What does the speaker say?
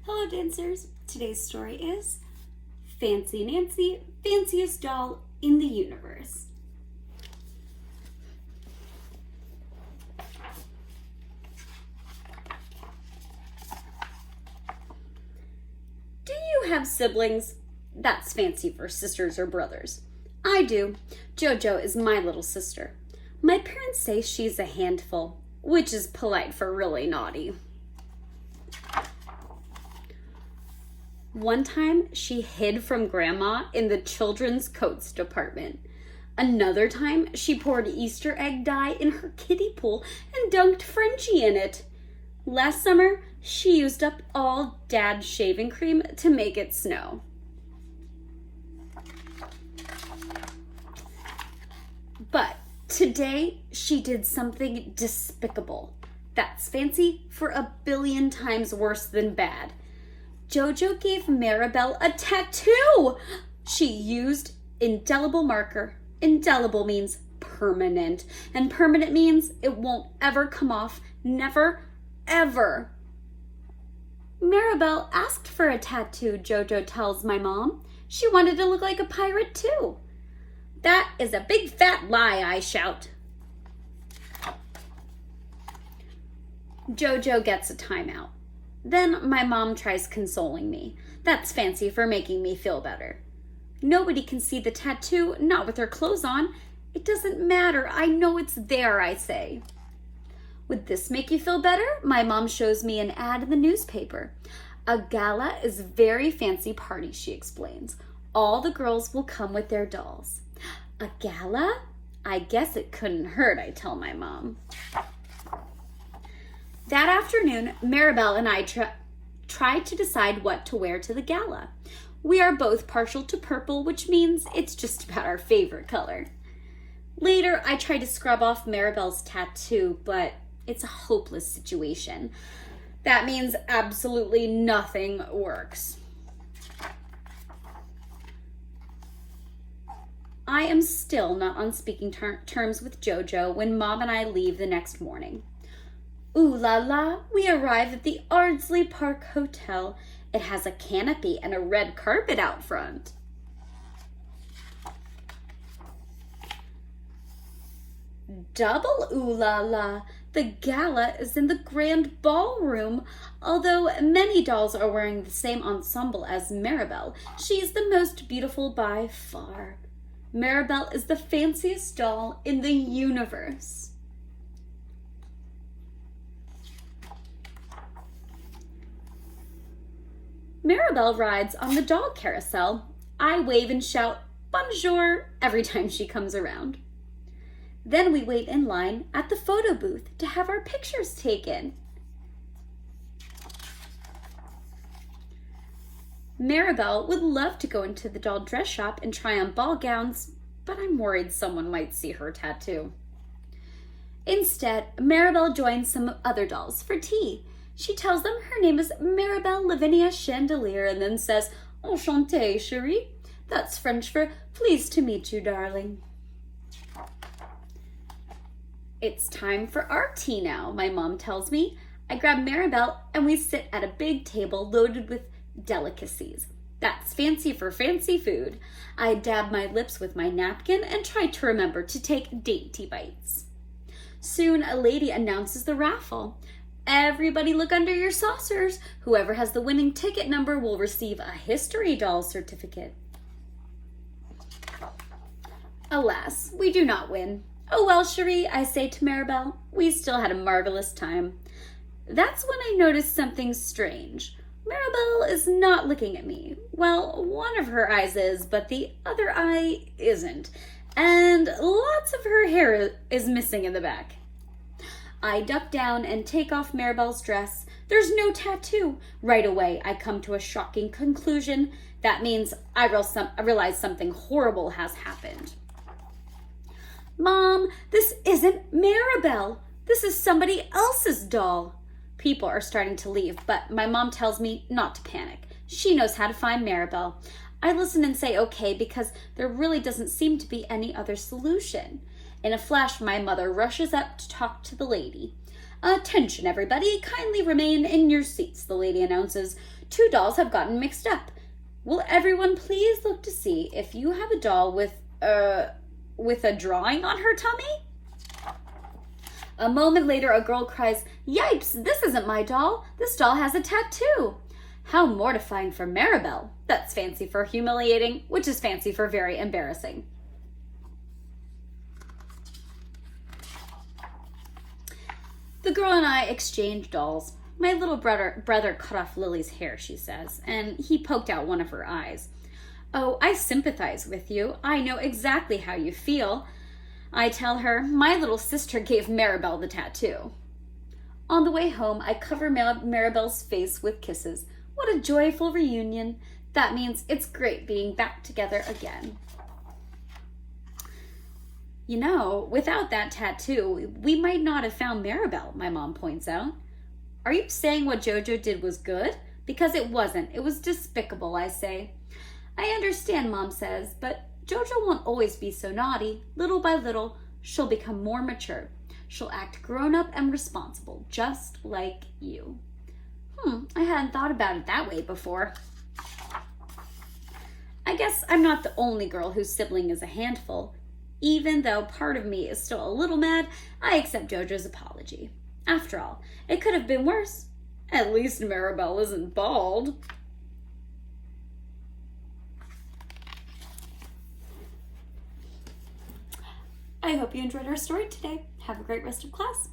Hello dancers, today's story is Fancy Nancy, Fanciest Doll in the Universe. Do you have siblings? That's fancy for sisters or brothers. I do. JoJo is my little sister. My parents say she's a handful, which is polite for really naughty. One time, she hid from Grandma in the children's coats department. Another time, she poured Easter egg dye in her kiddie pool and dunked Frenchie in it. Last summer, she used up all Dad's shaving cream to make it snow. But today, she did something despicable. That's fancy for a billion times worse than bad. JoJo gave Maribel a tattoo. She used indelible marker. Indelible means permanent, and permanent means it won't ever come off. Never, ever. Maribel asked for a tattoo, JoJo tells my mom. She wanted to look like a pirate too. That is a big fat lie, I shout. JoJo gets a timeout. Then my mom tries consoling me. That's fancy for making me feel better. Nobody can see the tattoo, not with her clothes on. It doesn't matter. I know it's there, I say. Would this make you feel better? My mom shows me an ad in the newspaper. A gala is a very fancy party, she explains. All the girls will come with their dolls. A gala? I guess it couldn't hurt, I tell my mom. That afternoon, Maribel and I tried to decide what to wear to the gala. We are both partial to purple, which means it's just about our favorite color. Later, I tried to scrub off Maribel's tattoo, but it's a hopeless situation. That means absolutely nothing works. I am still not on speaking terms with JoJo when Mom and I leave the next morning. Ooh la la, we arrive at the Ardsley Park Hotel. It has a canopy and a red carpet out front. Double ooh la la. The gala is in the grand ballroom. Although many dolls are wearing the same ensemble as Maribel, she's the most beautiful by far. Maribel is the fanciest doll in the universe. Maribel rides on the doll carousel. I wave and shout, bonjour, every time she comes around. Then we wait in line at the photo booth to have our pictures taken. Maribel would love to go into the doll dress shop and try on ball gowns, but I'm worried someone might see her tattoo. Instead, Maribel joins some other dolls for tea. She tells them her name is Maribel Lavinia Chandelier and then says, Enchantée, chérie. That's French for pleased to meet you, darling. It's time for our tea now, my mom tells me. I grab Maribel and we sit at a big table loaded with delicacies. That's fancy for fancy food. I dab my lips with my napkin and try to remember to take dainty bites. Soon a lady announces the raffle. Everybody look under your saucers. Whoever has the winning ticket number will receive a history doll certificate. Alas, we do not win. Oh well, chérie, I say to Maribel, we still had a marvelous time. That's when I noticed something strange. Maribel is not looking at me. Well, one of her eyes is, but the other eye isn't. And lots of her hair is missing in the back. I duck down and take off Maribel's dress. There's no tattoo. Right away, I come to a shocking conclusion. That means I realize something horrible has happened. Mom, this isn't Maribel. This is somebody else's doll. People are starting to leave, but my mom tells me not to panic. She knows how to find Maribel. I listen and say okay because there really doesn't seem to be any other solution. In a flash, my mother rushes up to talk to the lady. Attention, everybody. Kindly remain in your seats, the lady announces. Two dolls have gotten mixed up. Will everyone please look to see if you have a doll with a drawing on her tummy? A moment later, a girl cries, "Yipes, this isn't my doll. This doll has a tattoo." How mortifying for Maribel. That's fancy for humiliating, which is fancy for very embarrassing. The girl and I exchanged dolls. My little brother cut off Lily's hair, she says, and he poked out one of her eyes. "Oh, I sympathize with you. I know exactly how you feel." I tell her, "My little sister gave Maribel the tattoo." On the way home, I cover Maribel's face with kisses. What a joyful reunion. That means it's great being back together again. You know, without that tattoo, we might not have found Maribel, my mom points out. Are you saying what Jojo did was good? Because it wasn't. It was despicable, I say. I understand, Mom says, but Jojo won't always be so naughty. Little by little, she'll become more mature. She'll act grown-up and responsible, just like you. I hadn't thought about it that way before. I guess I'm not the only girl whose sibling is a handful. Even though part of me is still a little mad, I accept Jojo's apology. After all, it could have been worse. At least Maribel isn't bald. I hope you enjoyed our story today. Have a great rest of class.